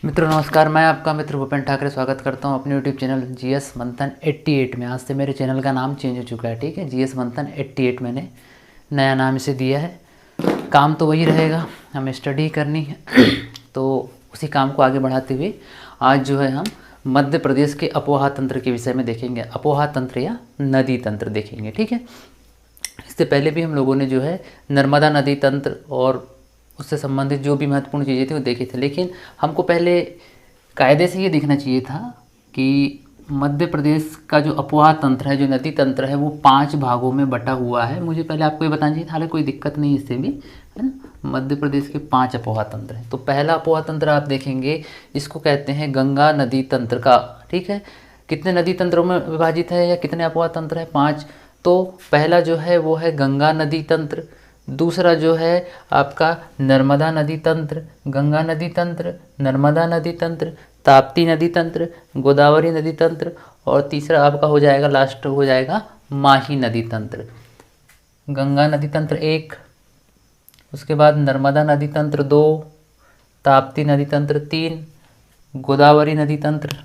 मित्रों नमस्कार, मैं आपका मित्र भूपेन ठाकरे स्वागत करता हूं अपने यूट्यूब चैनल जीएस मंथन 88 में। आज से मेरे चैनल का नाम चेंज हो चुका है, ठीक है। जीएस मंथन 88 मैंने नया नाम इसे दिया है। काम तो वही रहेगा, हमें स्टडी करनी है तो उसी काम को आगे बढ़ाते हुए आज जो है हम मध्य प्रदेश के अपोहा तंत्र के विषय में देखेंगे। अपोहा तंत्र या नदी तंत्र देखेंगे, ठीक है। इससे पहले भी हम लोगों ने जो है नर्मदा नदी तंत्र और उससे संबंधित जो भी महत्वपूर्ण चीज़ें थी वो देखी थी, लेकिन हमको पहले कायदे से ये देखना चाहिए था कि मध्य प्रदेश का जो अपोहा तंत्र है, जो नदी तंत्र है, वो 5 भागों में बटा हुआ है। मुझे पहले आपको ये बताना चाहिए था, हालांकि कोई दिक्कत नहीं इससे भी, है ना। मध्य प्रदेश के 5 अपोहा तंत्र हैं। तो पहला अपोहा तंत्र आप देखेंगे, इसको कहते हैं गंगा नदी तंत्र का, ठीक है। कितने नदी तंत्रों में विभाजित है या कितने अपोहा तंत्र है? 5। तो पहला जो है वो है गंगा नदी तंत्र, दूसरा जो है आपका नर्मदा नदी तंत्र, गंगा नदी तंत्र, नर्मदा नदी तंत्र, ताप्ती नदी तंत्र, गोदावरी नदी तंत्र, और तीसरा आपका हो जाएगा, लास्ट हो जाएगा माही नदी तंत्र। गंगा नदी तंत्र 1, उसके बाद नर्मदा नदी तंत्र 2, ताप्ती नदी तंत्र 3, गोदावरी नदी तंत्र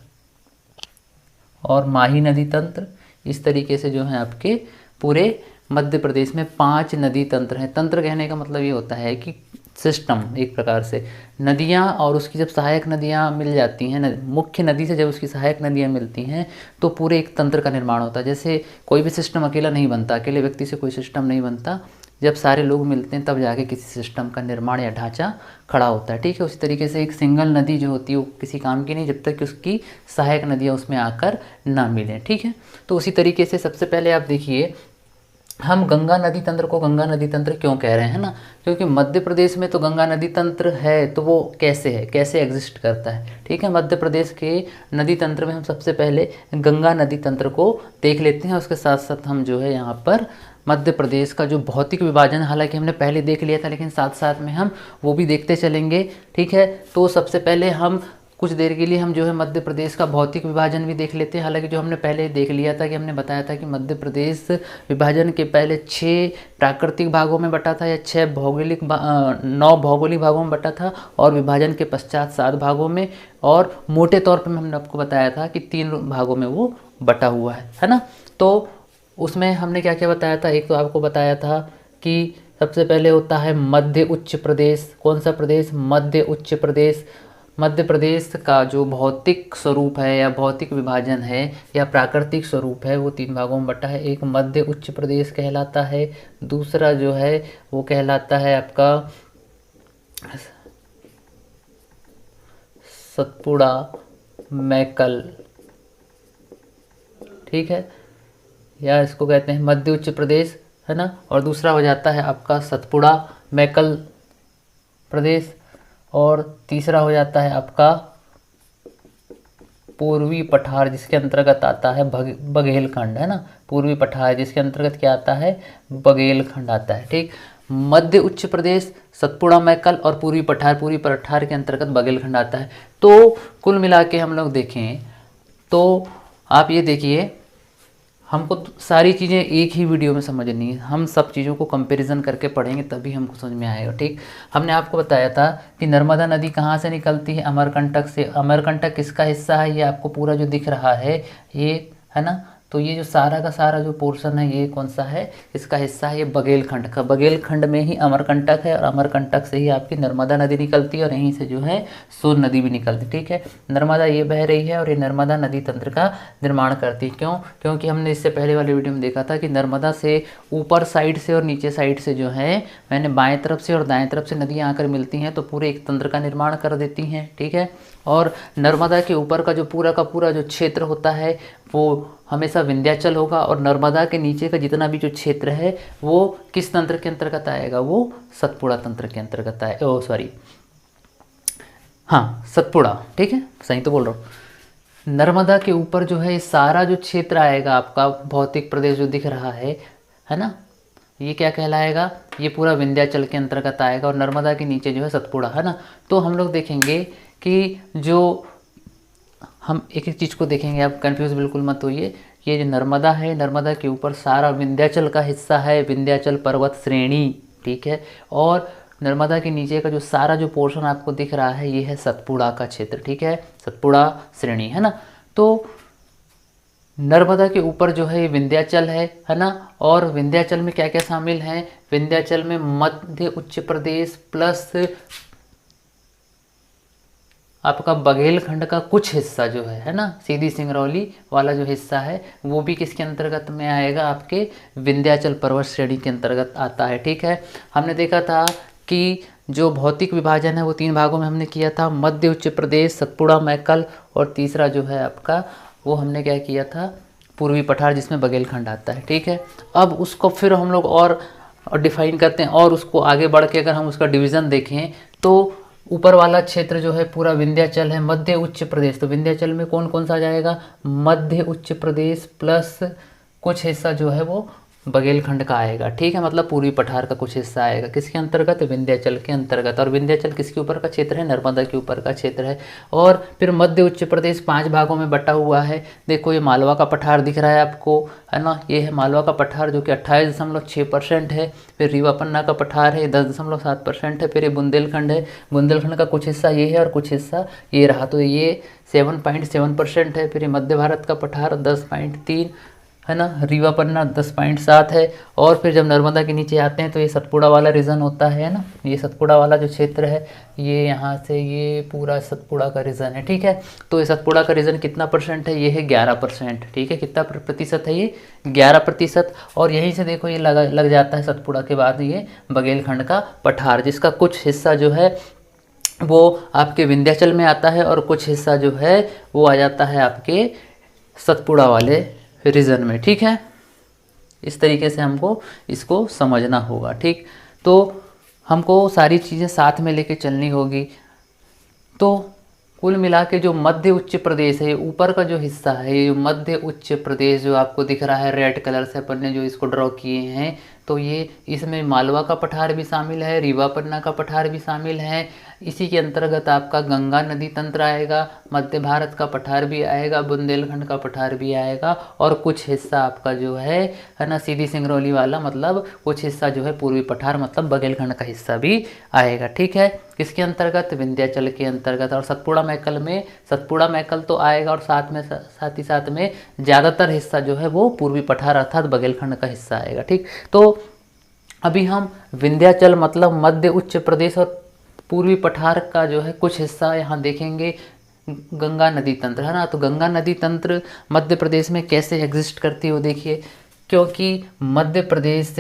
और माही नदी तंत्र। इस तरीके से जो है आपके पूरे मध्य प्रदेश में 5 नदी तंत्र हैं। तंत्र कहने का मतलब ये होता है कि सिस्टम, एक प्रकार से नदियाँ और उसकी जब सहायक नदियाँ मिल जाती हैं, मुख्य नदी से जब उसकी सहायक नदियाँ मिलती हैं तो पूरे एक तंत्र का निर्माण होता है। जैसे कोई भी सिस्टम अकेला नहीं बनता, अकेले व्यक्ति से कोई सिस्टम नहीं बनता, जब सारे लोग मिलते हैं तब जाके किसी सिस्टम का निर्माण या ढांचा खड़ा होता है, ठीक है। उसी तरीके से एक सिंगल नदी जो होती है वो किसी काम की नहीं जब तक कि उसकी सहायक नदियाँ उसमें आकर ना मिलें, ठीक है। तो उसी तरीके से सबसे पहले आप देखिए, हम गंगा नदी तंत्र को गंगा नदी तंत्र क्यों कह रहे हैं ना, क्योंकि मध्य प्रदेश में तो गंगा नदी तंत्र है, तो वो कैसे है, कैसे एग्जिस्ट करता है, ठीक है। मध्य प्रदेश के नदी तंत्र में हम सबसे पहले गंगा नदी तंत्र को देख लेते हैं। उसके साथ साथ हम जो है यहाँ पर मध्य प्रदेश का जो भौतिक विभाजन, हालांकि हमने पहले देख लिया था, लेकिन साथ साथ में हम वो भी देखते चलेंगे, ठीक है। तो सबसे पहले हम कुछ देर के लिए हम जो है मध्य प्रदेश का भौतिक विभाजन भी देख लेते हैं। हालांकि जो हमने पहले देख लिया था कि हमने बताया था कि मध्य प्रदेश विभाजन के पहले 6 प्राकृतिक भागों में बटा था, या 9 भौगोलिक भागों में बटा था, और विभाजन के पश्चात 7 भागों में, और मोटे तौर पर हमने आपको बताया था कि 3 भागों में वो बटा हुआ है ना। तो उसमें हमने क्या क्या बताया था? एक तो आपको बताया था कि सबसे पहले होता है मध्य उच्च प्रदेश। कौन सा प्रदेश? मध्य उच्च प्रदेश। मध्य प्रदेश का जो भौतिक स्वरूप है या भौतिक विभाजन है या प्राकृतिक स्वरूप है वो 3 भागों में बटा है। एक मध्य उच्च प्रदेश कहलाता है, दूसरा जो है वो कहलाता है आपका सतपुड़ा मैकल, ठीक है, या इसको कहते हैं मध्य उच्च प्रदेश, है ना। और दूसरा हो जाता है आपका सतपुड़ा मैकल प्रदेश, और तीसरा हो जाता है आपका पूर्वी पठार, जिसके अंतर्गत आता है बघेलखंड, है ना। पूर्वी पठार जिसके अंतर्गत क्या आता है? बघेलखंड आता है, ठीक। मध्य उच्च प्रदेश, सतपुड़ा मैकल और पूर्वी पठार के अंतर्गत बघेलखंड आता है। तो कुल मिला के हम लोग देखें तो आप ये देखिए, हमको सारी चीज़ें एक ही वीडियो में समझनी है, हम सब चीज़ों को कंपैरिजन करके पढ़ेंगे तभी हमको समझ में आएगा, ठीक। हमने आपको बताया था कि नर्मदा नदी कहाँ से निकलती है? अमरकंटक से। अमरकंटक किसका हिस्सा है? ये आपको पूरा जो दिख रहा है ये, है ना। तो ये जो सारा का सारा जो पोर्शन है ये कौन सा है? इसका हिस्सा है ये बघेलखंड का। बघेलखंड में ही अमरकंटक है, और अमरकंटक से ही आपकी नर्मदा नदी निकलती है, और यहीं से जो है सोन नदी भी निकलती है, ठीक है। नर्मदा ये बह रही है और ये नर्मदा नदी तंत्र का निर्माण करती है। क्यों? क्योंकि हमने इससे पहले वाले वीडियो में देखा था कि नर्मदा से ऊपर साइड से और नीचे साइड से जो है, मैंने बाएं तरफ से और दाएं तरफ से नदियाँ आकर मिलती हैं तो पूरे एक तंत्र का निर्माण कर देती हैं, ठीक है। और नर्मदा के ऊपर का पूरा जो क्षेत्र होता है वो हमेशा विंध्याचल होगा, और नर्मदा के नीचे का जितना भी जो क्षेत्र है वो किस तंत्र के अंतर्गत आएगा? वो सतपुड़ा तंत्र के अंतर्गत आए, सतपुड़ा, ठीक है, सही तो बोल रहा हूँ। नर्मदा के ऊपर जो है सारा जो क्षेत्र आएगा आपका भौतिक प्रदेश जो दिख रहा है ना, ये क्या कहलाएगा? ये पूरा विंध्याचल के अंतर्गत आएगा, और नर्मदा के नीचे जो है सतपुड़ा, है ना। तो हम लोग देखेंगे कि जो हम एक एक चीज़ को देखेंगे, आप कंफ्यूज बिल्कुल मत होइए। ये जो नर्मदा है, नर्मदा के ऊपर सारा विंध्याचल का हिस्सा है, विंध्याचल पर्वत श्रेणी, ठीक है। और नर्मदा के नीचे का जो सारा जो पोर्शन आपको दिख रहा है ये है सतपुड़ा का क्षेत्र, ठीक है, सतपुड़ा श्रेणी, है ना। तो नर्मदा के ऊपर जो है ये विंध्याचल है ना। और विंध्याचल में क्या क्या शामिल है, विंध्याचल में मध्य उच्च प्रदेश प्लस आपका बघेलखंड का कुछ हिस्सा जो है ना, सीधी सिंगरौली वाला जो हिस्सा है वो भी किसके अंतर्गत में आएगा, आपके विंध्याचल पर्वत श्रेणी के अंतर्गत आता है, ठीक है। हमने देखा था कि जो भौतिक विभाजन है वो 3 भागों में हमने किया था, मध्य उच्च प्रदेश, सतपुड़ा, मैकल, और तीसरा जो है आपका वो हमने क्या किया था, पूर्वी पठार, जिसमें बघेलखंड आता है, ठीक है। अब उसको फिर हम लोग और डिफाइन करते हैं, और उसको आगे बढ़ के अगर हम उसका डिवीज़न देखें तो ऊपर वाला क्षेत्र जो है पूरा विंध्याचल है, मध्य उच्च प्रदेश, तो विंध्याचल में कौन कौन सा आ जाएगा, मध्य उच्च प्रदेश प्लस कुछ हिस्सा जो है वो बघेलखंड का आएगा, ठीक है, मतलब पूर्वी पठार का कुछ हिस्सा आएगा, किसके अंतर्गत, विंध्याचल के अंतर्गत। और विंध्याचल किसके ऊपर का क्षेत्र है, नर्मदा के ऊपर का क्षेत्र है। और फिर मध्य उच्च प्रदेश 5 भागों में बटा हुआ है। देखो ये मालवा का पठार दिख रहा है आपको, है ना, ये है मालवा का पठार जो कि 28.6% है। फिर रीवा पन्ना का पठार है 10.7% है। फिर ये बुंदेलखंड है, बुंदेलखंड का कुछ हिस्सा ये है और कुछ हिस्सा ये रहा, तो ये 7.7% है। फिर ये मध्य भारत का पठार 10.3 है ना, रीवा पन्ना 10.7 है। और फिर जब नर्मदा के नीचे आते हैं तो ये सतपुड़ा वाला रीजन होता है ना, ये सतपुड़ा वाला जो क्षेत्र है ये यहाँ से ये पूरा सतपुड़ा का रीजन है, ठीक है। तो ये सतपुड़ा का रीजन कितना परसेंट है, ये है 11%, ठीक है। कितना प्रतिशत है ये, 11%। और यहीं से देखो ये लग जाता है सतपुड़ा के बाद ये बघेलखंड का पठार, जिसका कुछ हिस्सा जो है वो आपके विंध्याचल में आता है और कुछ हिस्सा जो है वो आ जाता है आपके सतपुड़ा वाले रीजन में, ठीक है। इस तरीके से हमको इसको समझना होगा, ठीक। तो हमको सारी चीज़ें साथ में लेके चलनी होगी। तो कुल मिला के जो मध्य उच्च प्रदेश है, ऊपर का जो हिस्सा है, ये मध्य उच्च प्रदेश जो आपको दिख रहा है रेड कलर से अपन ने जो इसको ड्रॉ किए हैं, तो ये इसमें मालवा का पठार भी शामिल है, रीवा पन्ना का पठार भी शामिल है। इसी के अंतर्गत आपका गंगा नदी तंत्र आएगा, मध्य भारत का पठार भी आएगा, बुंदेलखंड का पठार भी आएगा, और कुछ हिस्सा आपका जो है ना सीधी सिंगरौली वाला, मतलब कुछ हिस्सा जो है पूर्वी पठार मतलब बघेलखंड का हिस्सा भी आएगा, ठीक है। किसके अंतर्गत, विंध्याचल के अंतर्गत। और सतपुड़ा मैकल में, सतपुड़ा मैकल तो आएगा और साथ ही साथ में ज़्यादातर हिस्सा जो है वो पूर्वी पठार अर्थात बघेलखंड का हिस्सा आएगा, ठीक। तो अभी हम विंध्याचल मतलब मध्य उच्च प्रदेश और पूर्वी पठार का जो है कुछ हिस्सा यहाँ देखेंगे। गंगा नदी तंत्र है ना, तो गंगा नदी तंत्र मध्य प्रदेश में कैसे एग्जिस्ट करती हो, देखिए, क्योंकि मध्य प्रदेश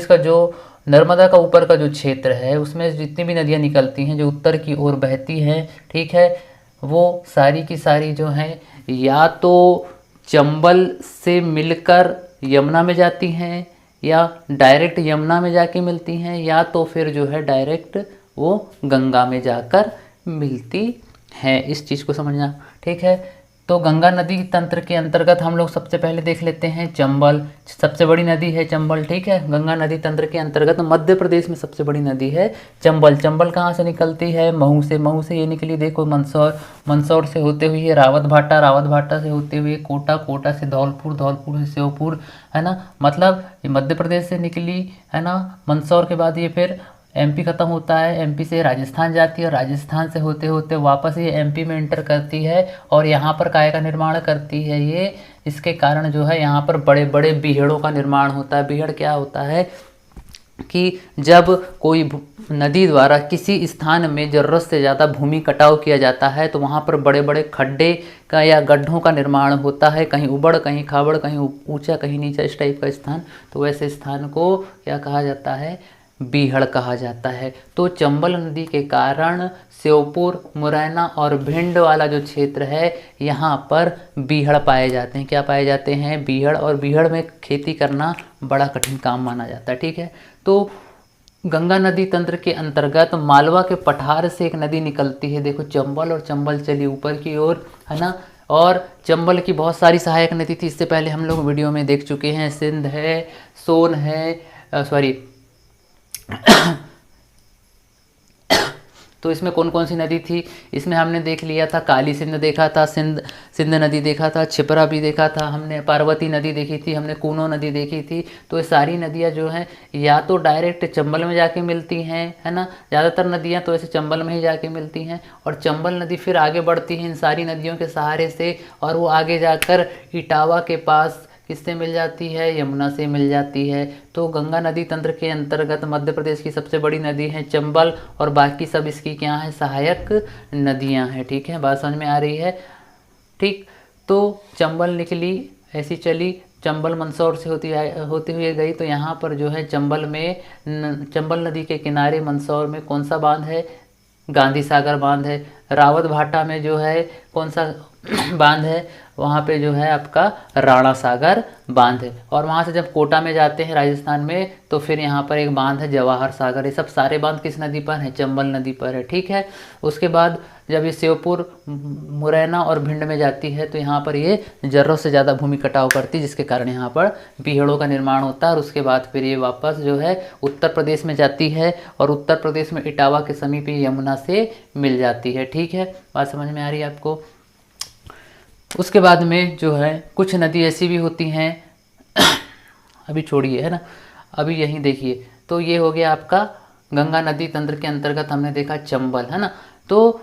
का जो नर्मदा का ऊपर का जो क्षेत्र है उसमें जितनी भी नदियाँ निकलती हैं जो उत्तर की ओर बहती हैं, ठीक है, वो सारी की सारी जो हैं या तो चंबल से मिलकर यमुना में जाती हैं, या डायरेक्ट यमुना में जाके मिलती हैं, या तो फिर जो है डायरेक्ट वो गंगा में जाकर मिलती हैं। इस चीज़ को समझना, ठीक है। तो गंगा नदी तंत्र के अंतर्गत हम लोग सबसे पहले देख लेते हैं चंबल, सबसे बड़ी नदी है चंबल, ठीक है। गंगा नदी तंत्र के अंतर्गत मध्य प्रदेश में सबसे बड़ी नदी है चंबल। चंबल कहाँ से निकलती है, महू से, महू से ये निकली देखो मंदसौर, मंदसौर से होते हुए रावत भाटा, रावत भाटा से होते हुए कोटा, कोटा से धौलपुर, धौलपुर से श्योपुर, है ना, मतलब ये मध्य प्रदेश से निकली, है ना। मंदसौर के बाद ये फिर एमपी ख़त्म होता है, एमपी से राजस्थान जाती है और राजस्थान से होते होते वापस ये एमपी में एंटर करती है और यहाँ पर काय का निर्माण करती है ये। इसके कारण जो है यहाँ पर बड़े बड़े बीहड़ों का निर्माण होता है। बीहड़ क्या होता है कि जब कोई नदी द्वारा किसी स्थान में ज़रूरत से ज़्यादा भूमि कटाव किया जाता है तो वहाँ पर बड़े बड़े खड्डे का या गड्ढों का निर्माण होता है, कहीं उबड़ कहीं खाबड़, कहीं ऊंचा कहीं नीचा, इस टाइप का स्थान। तो वैसे स्थान को क्या कहा जाता है, बीहड़ कहा जाता है। तो चंबल नदी के कारण श्योपुर, मुरैना और भिंड वाला जो क्षेत्र है यहाँ पर बीहड़ पाए जाते हैं। क्या पाए जाते हैं, बीहड़। और बीहड़ में खेती करना बड़ा कठिन काम माना जाता है, ठीक है। तो गंगा नदी तंत्र के अंतर्गत मालवा के पठार से एक नदी निकलती है, देखो चंबल, और चंबल चली ऊपर की ओर, है ना। और चंबल की बहुत सारी सहायक नदी थी, इससे पहले हम लोग वीडियो में देख चुके हैं। सिंध है, सोन है, तो इसमें कौन कौन सी नदी थी, इसमें हमने देख लिया था काली सिंध देखा था, सिंध नदी देखा था, छिपरा भी देखा था हमने, पार्वती नदी देखी थी हमने, कूनो नदी देखी थी। तो ये सारी नदियाँ जो हैं या तो डायरेक्ट चंबल में जाके मिलती हैं, है ना, ज़्यादातर नदियाँ तो ऐसे चंबल में ही जाके मिलती हैं, और चंबल नदी फिर आगे बढ़ती है इन सारी नदियों के सहारे से, और वो आगे जाकर इटावा के पास किससे मिल जाती है, यमुना से मिल जाती है। तो गंगा नदी तंत्र के अंतर्गत मध्य प्रदेश की सबसे बड़ी नदी है चंबल, और बाकी सब इसकी क्या है, सहायक नदियां हैं। ठीक है, बात समझ में आ रही है। ठीक, तो चंबल निकली, ऐसी चली, चंबल मंदसौर से होती हुई गई, तो यहाँ पर जो है चंबल में चंबल नदी के किनारे मंदसौर में कौन सा बांध है, गांधी सागर बांध है। रावत भाटा में जो है कौन सा बांध है, वहाँ पे जो है आपका राणा सागर बांध है। और वहाँ से जब कोटा में जाते हैं राजस्थान में, तो फिर यहाँ पर एक बांध है जवाहर सागर। ये सब सारे बांध किस नदी पर हैं, चंबल नदी पर है। ठीक है, उसके बाद जब ये श्योपुर, मुरैना और भिंड में जाती है, तो यहाँ पर ये जरूरत से ज़्यादा भूमि कटाव करती है, जिसके कारण यहाँ पर पीहड़ों का निर्माण होता है। और उसके बाद फिर ये वापस जो है उत्तर प्रदेश में जाती है, और उत्तर प्रदेश में इटावा के समीप यमुना से मिल जाती है। ठीक है, बात समझ में आ रही है आपको। उसके बाद में जो है कुछ नदी ऐसी भी होती हैं अभी छोड़िए, है ना, अभी यहीं देखिए। तो ये हो गया आपका गंगा नदी तंत्र के अंतर्गत हमने देखा चंबल, है ना। तो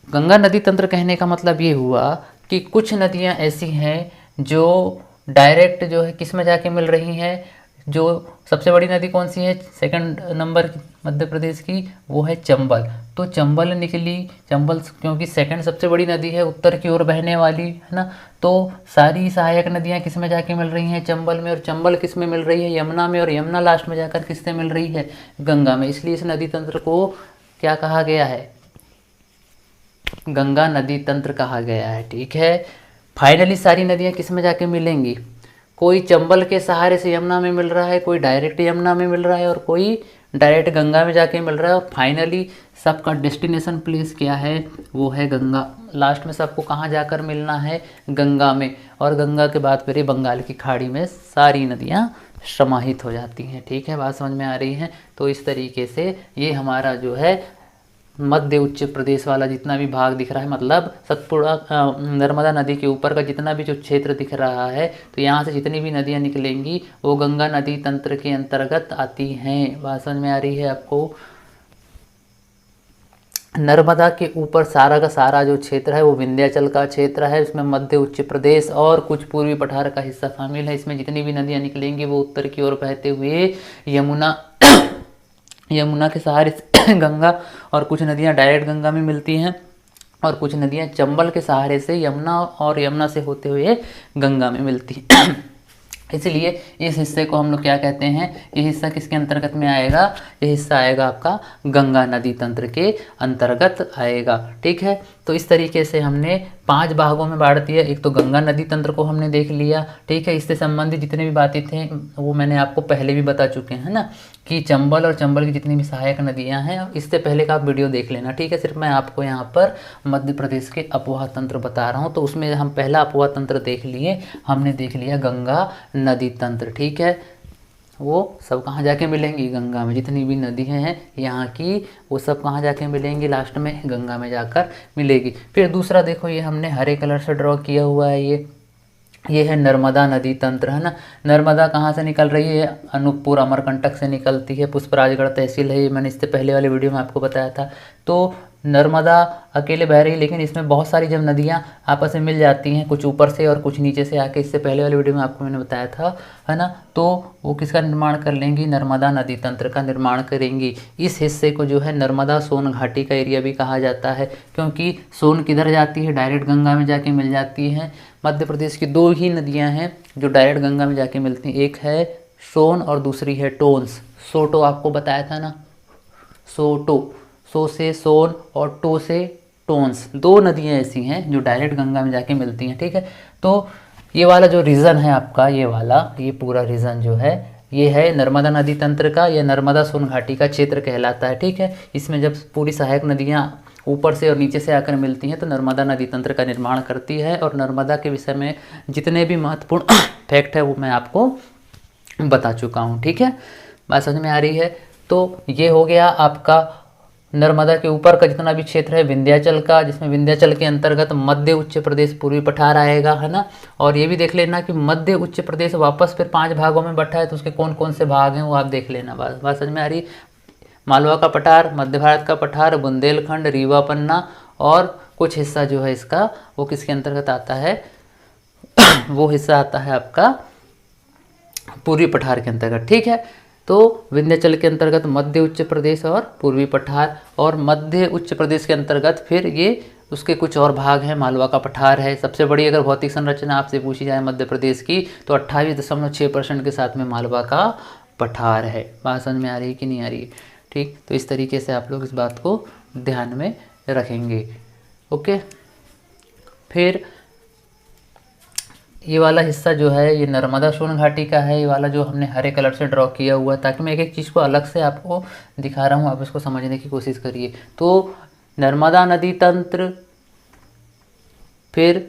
गंगा नदी तंत्र कहने का मतलब ये हुआ कि कुछ नदियां ऐसी हैं जो डायरेक्ट जो है किस में जाके मिल रही हैं। जो सबसे बड़ी नदी कौन सी है, सेकंड नंबर की मध्य प्रदेश की, वो है चंबल। तो चंबल निकली, चंबल क्योंकि सेकंड सबसे बड़ी नदी है उत्तर की ओर बहने वाली, है ना। तो सारी सहायक नदियां किस में जाके मिल रही हैं, चंबल में। और चंबल किस में मिल रही है, यमुना में। और यमुना लास्ट में जाकर किससे मिल रही है, गंगा में। इसलिए इस नदी तंत्र को क्या कहा गया है, गंगा नदी तंत्र कहा गया है। ठीक है, फाइनली सारी नदियाँ किस में जाके मिलेंगी, कोई चंबल के सहारे से यमुना में मिल रहा है, कोई डायरेक्ट यमुना में मिल रहा है, और कोई डायरेक्ट गंगा में जाके मिल रहा है। और फाइनली सबका डेस्टिनेशन प्लेस क्या है, वो है गंगा। लास्ट में सबको कहाँ जाकर मिलना है, गंगा में। और गंगा के बाद फिर बंगाल की खाड़ी में सारी नदियाँ समाहित हो जाती हैं। ठीक है, बात समझ में आ रही है। तो इस तरीके से ये हमारा जो है मध्य उच्च प्रदेश वाला जितना भी भाग दिख रहा है, मतलब सतपुड़ा नर्मदा नदी के ऊपर का जितना भी जो क्षेत्र दिख रहा है, तो यहाँ से जितनी भी नदियाँ निकलेंगी वो गंगा नदी तंत्र के अंतर्गत आती हैं। बात समझ में आ रही है आपको। नर्मदा के ऊपर सारा का सारा जो क्षेत्र है वो विंध्याचल का क्षेत्र है। इसमें मध्य उच्च प्रदेश और कुछ पूर्वी पठार का हिस्सा शामिल है। इसमें जितनी भी नदियाँ निकलेंगी वो उत्तर की ओर बहते हुए यमुना के सहारे से गंगा, और कुछ नदियाँ डायरेक्ट गंगा में मिलती हैं, और कुछ नदियाँ चंबल के सहारे से यमुना, और यमुना से होते हुए गंगा में मिलती हैं। इसलिए इस हिस्से को हम लोग क्या कहते हैं, ये हिस्सा किसके अंतर्गत में आएगा, ये हिस्सा आएगा आपका गंगा नदी तंत्र के अंतर्गत आएगा। ठीक है, तो इस तरीके से हमने 5 भागों में बांट दिया। एक तो गंगा नदी तंत्र को हमने देख लिया। ठीक है, इससे संबंधित जितने भी बातें थे वो मैंने आपको पहले भी बता चुके हैं ना, कि चंबल और चंबल की जितनी भी सहायक नदियां हैं, इससे पहले का आप वीडियो देख लेना। ठीक है, सिर्फ मैं आपको यहाँ पर मध्य प्रदेश के अपवाह तंत्र बता रहा हूँ। तो उसमें हम पहला अपवाह तंत्र देख लिए, हमने देख लिया गंगा नदी तंत्र। ठीक है, वो सब कहाँ जाके मिलेंगी, गंगा में। जितनी भी नदियाँ हैं यहाँ की, वो सब कहाँ जाके मिलेंगी, लास्ट में गंगा में जाकर मिलेगी। फिर दूसरा देखो, ये हमने हरे कलर से ड्रॉ किया हुआ है, ये है नर्मदा नदी तंत्र, है ना। नर्मदा कहाँ से निकल रही है, अनूपपुर अमरकंटक से निकलती है। पुष्पराजगढ़ तहसील है, ये मैंने इससे पहले वाले वीडियो में आपको बताया था। तो नर्मदा अकेले बह रही है, लेकिन इसमें बहुत सारी जब नदियाँ आपस में मिल जाती हैं, कुछ ऊपर से और कुछ नीचे से आके, इससे पहले वाले वीडियो में आपको मैंने बताया था, है ना। तो वो किसका निर्माण कर लेंगी, नर्मदा नदी तंत्र का निर्माण करेंगी। इस हिस्से को जो है नर्मदा सोन घाटी का एरिया भी कहा जाता है, क्योंकि सोन किधर जाती है, डायरेक्ट गंगा में जाके मिल जाती है। मध्य प्रदेश की 2 ही नदियाँ हैं जो डायरेक्ट गंगा में जाके मिलती हैं, एक है सोन और दूसरी है टोंस। सोटो आपको बताया था ना, सोटो, सो से सोन और टो से टोंस, 2 नदियाँ ऐसी हैं जो डायरेक्ट गंगा में जाके मिलती हैं। ठीक है, तो ये वाला जो रीजन है आपका, ये पूरा रीजन जो है, ये है नर्मदा नदी तंत्र का, यह नर्मदा सोन घाटी का क्षेत्र कहलाता है। ठीक है, इसमें जब पूरी सहायक नदियाँ ऊपर से और नीचे से आकर मिलती हैं तो नर्मदा नदी तंत्र का निर्माण करती है। और नर्मदा के विषय में जितने भी महत्वपूर्ण फैक्ट है वो मैं आपको बता चुका हूँ। ठीक है, बात समझ में आ रही है। तो ये हो गया आपका नर्मदा के ऊपर का जितना भी क्षेत्र है विंध्याचल का, जिसमें विंध्याचल के अंतर्गत मध्य उच्च प्रदेश, पूर्वी पठार आएगा, है ना। और ये भी देख लेना कि मध्य उच्च प्रदेश वापस फिर 5 भागों में बटा है, तो उसके कौन कौन से भाग हैं वो आप देख लेना। बात समझ में आ रही। मालवा का पठार, मध्य भारत का पठार, बुंदेलखंड, रीवा, पन्ना और कुछ हिस्सा जो है इसका वो किसके अंतर्गत आता है वो हिस्सा आता है आपका पूर्वी पठार के अंतर्गत, ठीक है। तो विंध्याचल के अंतर्गत मध्य उच्च प्रदेश और पूर्वी पठार, और मध्य उच्च प्रदेश के अंतर्गत फिर ये उसके कुछ और भाग हैं। मालवा का पठार है। सबसे बड़ी अगर भौतिक संरचना आपसे पूछी जाए मध्य प्रदेश की तो 28.6% के साथ में मालवा का पठार है। बात समझ में आ रही है कि नहीं आ रही है? ठीक, तो इस तरीके से आप लोग इस बात को ध्यान में रखेंगे। ओके, फिर ये वाला हिस्सा जो है ये नर्मदा सोन घाटी का है। ये वाला जो हमने हरे कलर से ड्रॉ किया हुआ, ताकि मैं एक एक चीज़ को अलग से आपको दिखा रहा हूँ, आप इसको समझने की कोशिश करिए। तो नर्मदा नदी तंत्र, फिर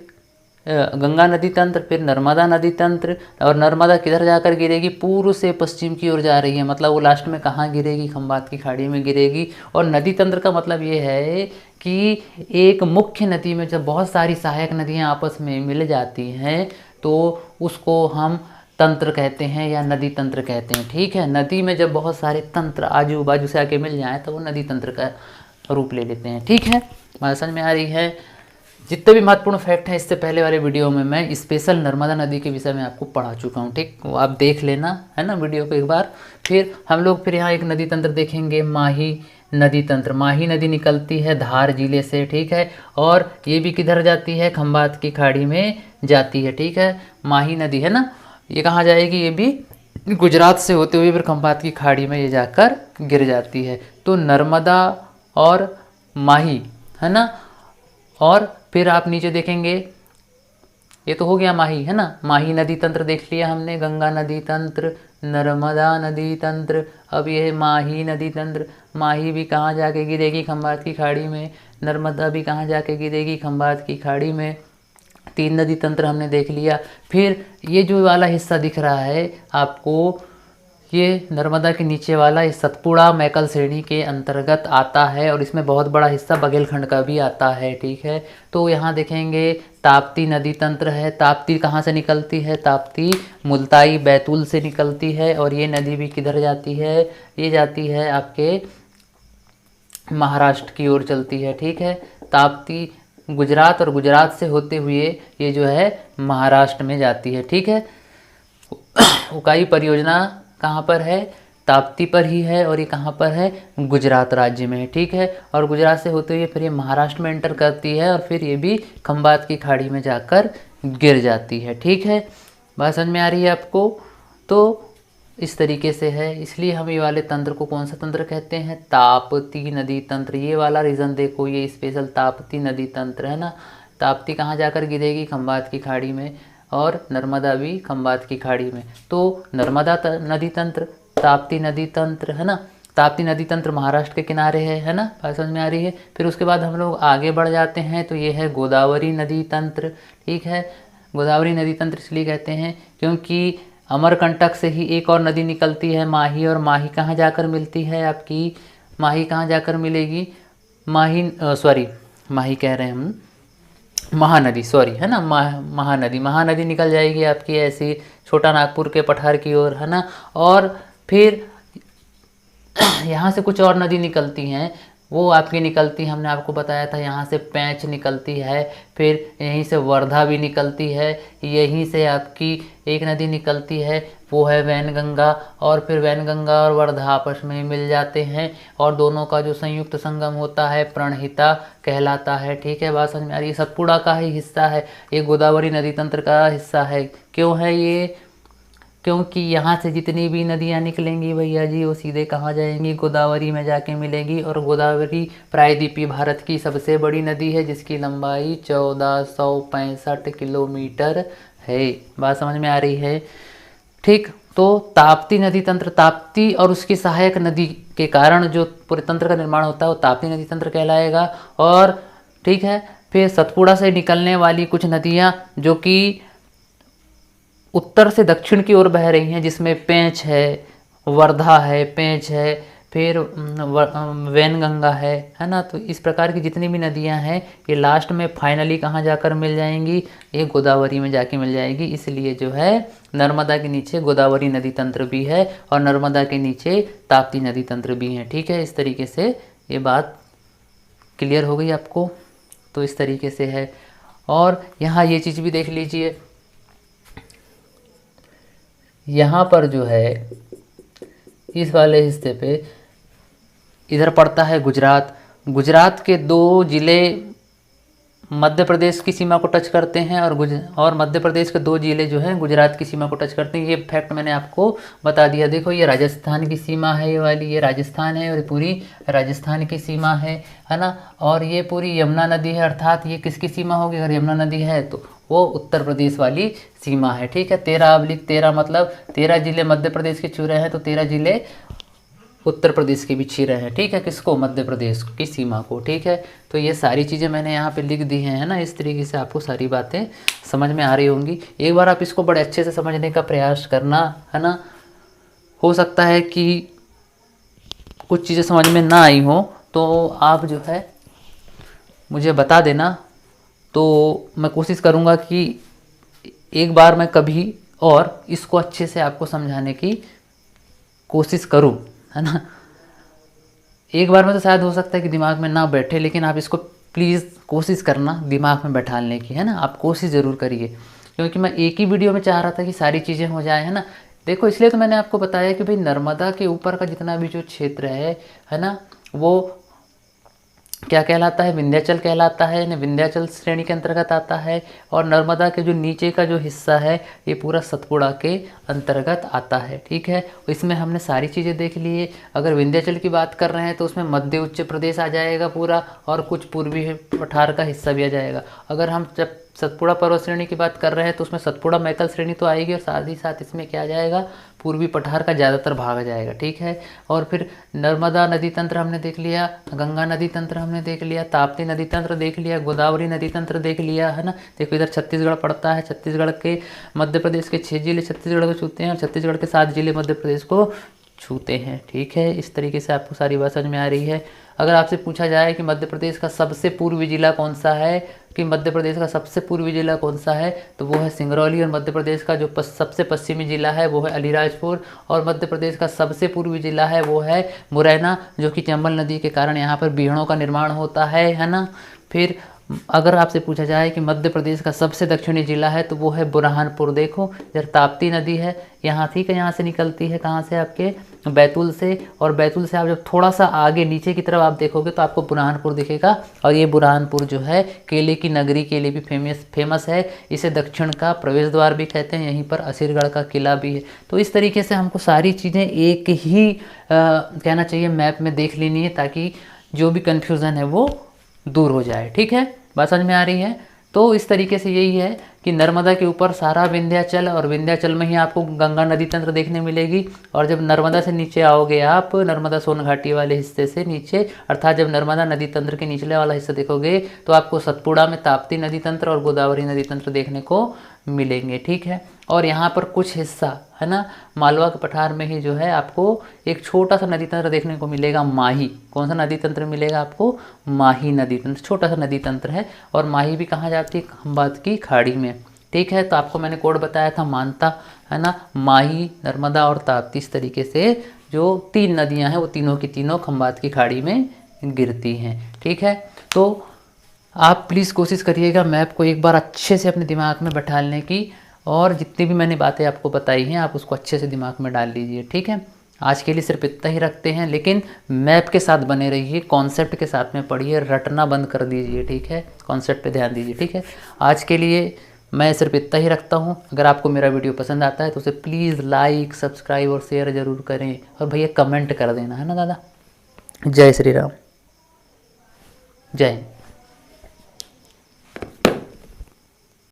गंगा नदी तंत्र, फिर नर्मदा नदी तंत्र, और नर्मदा किधर जाकर गिरेगी? पूर्व से पश्चिम की ओर जा रही है, मतलब वो लास्ट में कहाँ गिरेगी? खंबात की खाड़ी में गिरेगी। और नदी तंत्र का मतलब ये है कि एक मुख्य नदी में जब बहुत सारी सहायक नदियाँ आपस में मिल जाती हैं तो उसको हम तंत्र कहते हैं या नदी तंत्र कहते हैं, ठीक है। नदी में जब बहुत सारे तंत्र आजू बाजू से आके मिल जाएं तो वो नदी तंत्र का रूप ले लेते हैं, ठीक है। बात समझ में आ रही है? जितने भी महत्वपूर्ण फैक्ट हैं इससे पहले वाले वीडियो में मैं स्पेशल नर्मदा नदी के विषय में आपको पढ़ा चुका हूँ, ठीक। वो आप देख लेना, है ना, वीडियो को एक बार। फिर हम लोग फिर यहाँ एक नदी तंत्र देखेंगे, माही नदी तंत्र। माही नदी निकलती है धार जिले से, ठीक है, और ये भी किधर जाती है? खंबात की खाड़ी में जाती है, ठीक है। माही नदी है ना, ये कहाँ जाएगी? ये भी गुजरात से होते हुए फिर खंबात की खाड़ी में ये जाकर गिर जाती है। तो नर्मदा और माही, है ना। और फिर आप नीचे देखेंगे, ये तो हो गया माही, है ना। माही नदी तंत्र देख लिया हमने, गंगा नदी तंत्र, नर्मदा नदी तंत्र। अब ये है माही नदी तंत्र। माही भी कहाँ जाके गिरेगी? खंबात की खाड़ी में। नर्मदा भी कहाँ जाके गिरेगी? खंबात की खाड़ी में। 3 नदी तंत्र हमने देख लिया। फिर ये जो वाला हिस्सा दिख रहा है आपको, ये नर्मदा के नीचे वाला इस सतपुड़ा मैकल श्रेणी के अंतर्गत आता है, और इसमें बहुत बड़ा हिस्सा बघेलखंड का भी आता है, ठीक है। तो यहाँ देखेंगे ताप्ती नदी तंत्र है। ताप्ती कहाँ से निकलती है? ताप्ती मुल्ताई बैतूल से निकलती है, और ये नदी भी किधर जाती है? ये जाती है आपके महाराष्ट्र की ओर चलती है, ठीक है। ताप्ती गुजरात, और गुजरात से होते हुए ये जो है महाराष्ट्र में जाती है, ठीक है। उकाई परियोजना कहाँ पर है? ताप्ती पर ही है, और ये कहाँ पर है? गुजरात राज्य में है, ठीक है। और गुजरात से होते हुए फिर ये महाराष्ट्र में एंटर करती है, और फिर ये भी खंबात की खाड़ी में जाकर गिर जाती है, ठीक है। बात समझ में आ रही है आपको? तो इस तरीके से है, इसलिए हम ये वाले तंत्र को कौन सा तंत्र कहते हैं? ताप्ती नदी तंत्र। ये वाला रीज़न देखो, ये स्पेशल ताप्ती नदी तंत्र है ना। ताप्ती कहाँ जाकर गिरेगी? खंबात की खाड़ी में, और नर्मदा भी खंबात की खाड़ी में। तो नर्मदा नदी तंत्र, ताप्ती नदी तंत्र, है ना। ताप्ती नदी तंत्र महाराष्ट्र के किनारे है ना। बात समझ में आ रही है? फिर उसके बाद हम लोग आगे बढ़ जाते हैं, तो ये है गोदावरी नदी तंत्र, ठीक है। गोदावरी नदी तंत्र इसलिए कहते हैं क्योंकि अमरकंटक से ही एक और नदी निकलती है, माही। और माही कहाँ जाकर मिलती है आपकी? माही कहाँ जाकर मिलेगी? माही कह रहे हैं हम, महानदी, सॉरी, है ना। महानदी निकल जाएगी आपकी ऐसी छोटा नागपुर के पठार की ओर, है ना। और फिर यहाँ से कुछ और नदी निकलती हैं, वो आपकी निकलती, हमने आपको बताया था, यहाँ से पैंच निकलती है, फिर यहीं से वर्धा भी निकलती है, यहीं से आपकी एक नदी निकलती है, वो है वैनगंगा। और फिर वैनगंगा और वर्धा आपस में मिल जाते हैं, और दोनों का जो संयुक्त संगम होता है प्रणहिता कहलाता है, ठीक है। बात समझ में आ रही है? सतपुड़ा का ही हिस्सा है ये, गोदावरी नदी तंत्र का हिस्सा है। क्यों है ये? क्योंकि यहाँ से जितनी भी नदियाँ निकलेंगी भैया जी, वो सीधे कहाँ जाएंगी? गोदावरी में जाके मिलेंगी। और गोदावरी प्रायद्वीपीय भारत की सबसे बड़ी नदी है, जिसकी लंबाई 1465 किलोमीटर है। बात समझ में आ रही है? ठीक। तो ताप्ती नदी तंत्र, ताप्ती और उसकी सहायक नदी के कारण जो पूरे तंत्र का निर्माण होता है वो ताप्ती नदी तंत्र कहलाएगा। और ठीक है, फिर सतपुड़ा से निकलने वाली कुछ नदियाँ जो कि उत्तर से दक्षिण की ओर बह रही हैं, जिसमें पेंच है, वर्धा है, पेंच है, फिर वैनगंगा है ना। तो इस प्रकार की जितनी भी नदियां हैं ये लास्ट में फाइनली कहाँ जाकर मिल जाएंगी, ये गोदावरी में जाके मिल जाएगी। इसलिए जो है नर्मदा के नीचे गोदावरी नदी तंत्र भी है और नर्मदा के नीचे ताप्ती नदी तंत्र भी है। ठीक है, इस तरीके से ये बात क्लियर हो गई आपको। तो इस तरीके से है। और यहाँ ये चीज़ भी देख लीजिए, यहाँ पर जो है इस वाले हिस्से पे इधर पड़ता है गुजरात। गुजरात के 2 ज़िले मध्य प्रदेश की सीमा को टच करते हैं और मध्य प्रदेश के 2 ज़िले जो हैं गुजरात की सीमा को टच करते हैं। ये फैक्ट मैंने आपको बता दिया। देखो ये राजस्थान की सीमा है, ये वाली ये राजस्थान है और ये पूरी राजस्थान की सीमा है ना। और ये पूरी यमुना नदी है, अर्थात ये किसकी सीमा होगी, अगर यमुना नदी है तो वो उत्तर प्रदेश वाली सीमा है। ठीक है, 13/13 मतलब 13 ज़िले मध्य प्रदेश के छू रहे हैं तो 13 ज़िले उत्तर प्रदेश के भी छू रहे हैं। ठीक है, किसको, मध्य प्रदेश की सीमा को। ठीक है, तो ये सारी चीज़ें मैंने यहाँ पे लिख दी हैं, है ना। इस तरीके से आपको सारी बातें समझ में आ रही होंगी। एक बार आप इसको बड़े अच्छे से समझने का प्रयास करना, है ना। हो सकता है कि कुछ चीज़ें समझ में ना आई हो तो आप जो है मुझे बता देना, तो मैं कोशिश करूँगा कि एक बार मैं कभी और इसको अच्छे से आपको समझाने की कोशिश करूँ, है ना। एक बार में तो शायद हो सकता है कि दिमाग में ना बैठे, लेकिन आप इसको प्लीज़ कोशिश करना दिमाग में बैठाने की, है ना। आप कोशिश ज़रूर करिए, क्योंकि मैं एक ही वीडियो में चाह रहा था कि सारी चीज़ें हो जाए, है ना। देखो इसलिए तो मैंने आपको बताया कि भाई नर्मदा के ऊपर का जितना भी जो क्षेत्र है ना, वो क्या कहलाता है, विंध्याचल कहलाता है, यानी विंध्याचल श्रेणी के अंतर्गत आता है। और नर्मदा के जो नीचे का जो हिस्सा है ये पूरा सतपुड़ा के अंतर्गत आता है। ठीक है, इसमें हमने सारी चीज़ें देख ली है। अगर विंध्याचल की बात कर रहे हैं तो उसमें मध्य उच्च प्रदेश आ जाएगा पूरा, और कुछ पूर्वी पठार का हिस्सा भी आ जाएगा। अगर हम जब सतपुड़ा पर्वत श्रेणी की बात कर रहे हैं तो उसमें सतपुड़ा मैकल श्रेणी तो आएगी, और साथ ही साथ इसमें क्या आ जाएगा, पूर्वी पठार का ज़्यादातर भाग आ जाएगा। ठीक है, और फिर नर्मदा नदी तंत्र हमने देख लिया, गंगा नदी तंत्र हमने देख लिया, ताप्ती नदी तंत्र देख लिया, गोदावरी नदी तंत्र देख लिया, है ना। देखो इधर छत्तीसगढ़ पड़ता है, छत्तीसगढ़ के मध्य प्रदेश के 6 ज़िले छत्तीसगढ़ को छूते हैं और छत्तीसगढ़ के 7 ज़िले मध्य प्रदेश को छूते हैं। ठीक है, इस तरीके से आपको सारी बात समझ में आ रही है। अगर आपसे पूछा जाए कि मध्य प्रदेश का सबसे पूर्वी जिला कौन सा है, कि मध्य प्रदेश का सबसे पूर्वी जिला कौन सा है, तो वो है सिंगरौली। और मध्य प्रदेश का जो सबसे पश्चिमी जिला है वो है अलीराजपुर। और मध्य प्रदेश का सबसे पूर्वी जिला है वो है मुरैना, जो कि चंबल नदी के कारण यहाँ पर बीहड़ों का निर्माण होता है ना। फिर अगर आपसे पूछा जाए कि मध्य प्रदेश का सबसे दक्षिणी जिला है तो वो है बुरहानपुर। देखो इधर ताप्ती नदी है यहाँ, ठीक है, यहाँ से निकलती है, कहाँ से, आपके बैतूल से। और बैतूल से आप जब थोड़ा सा आगे नीचे की तरफ आप देखोगे तो आपको बुरहानपुर दिखेगा। और ये बुरहानपुर जो है केले की नगरी के लिए भी फेमस है। इसे दक्षिण का प्रवेश द्वार भी कहते हैं। यहीं पर असीरगढ़ का किला भी है। तो इस तरीके से हमको सारी चीज़ें एक ही कहना चाहिए मैप में देख लेनी है, ताकि जो भी कन्फ्यूज़न है वो दूर हो जाए। ठीक है, बात समझ में आ रही है। तो इस तरीके से यही है कि नर्मदा के ऊपर सारा विंध्याचल, और विंध्याचल में ही आपको गंगा नदी तंत्र देखने मिलेगी। और जब नर्मदा से नीचे आओगे आप, नर्मदा सोन घाटी वाले हिस्से से नीचे, अर्थात जब नर्मदा नदी तंत्र के निचले वाला हिस्सा देखोगे तो आपको सतपुड़ा में ताप्ती नदी तंत्र और गोदावरी नदी तंत्र देखने को मिलेंगे। ठीक है, और यहाँ पर कुछ हिस्सा, है ना, मालवा के पठार में ही जो है आपको एक छोटा सा नदी तंत्र देखने को मिलेगा, माही। कौन सा नदी तंत्र मिलेगा आपको, माही नदी तंत्र, छोटा सा नदी तंत्र है। और माही भी कहाँ जाती है, खंबात की खाड़ी में। ठीक है, तो आपको मैंने कोड बताया था मानता, है ना, माही, नर्मदा और ताप्ती। इस तरीके से जो 3 नदियाँ हैं वो तीनों की तीनों खंबात की खाड़ी में गिरती हैं। ठीक है, तो आप प्लीज़ कोशिश करिएगा मैप को एक बार अच्छे से अपने दिमाग में बैठाने की, और जितनी भी मैंने बातें आपको बताई हैं आप उसको अच्छे से दिमाग में डाल लीजिए। ठीक है, आज के लिए सिर्फ इतना ही रखते हैं, लेकिन मैप के साथ बने रहिए, कॉन्सेप्ट के साथ में पढ़िए, रटना बंद कर दीजिए। ठीक है, कॉन्सेप्ट पे ध्यान दीजिए। ठीक है, आज के लिए मैं सिर्फ इतना ही रखता हूँ। अगर आपको मेरा वीडियो पसंद आता है तो उसे प्लीज़ लाइक, सब्सक्राइब और शेयर ज़रूर करें, और भैया कमेंट कर देना, है ना दादा। जय श्री राम, जय हिंद।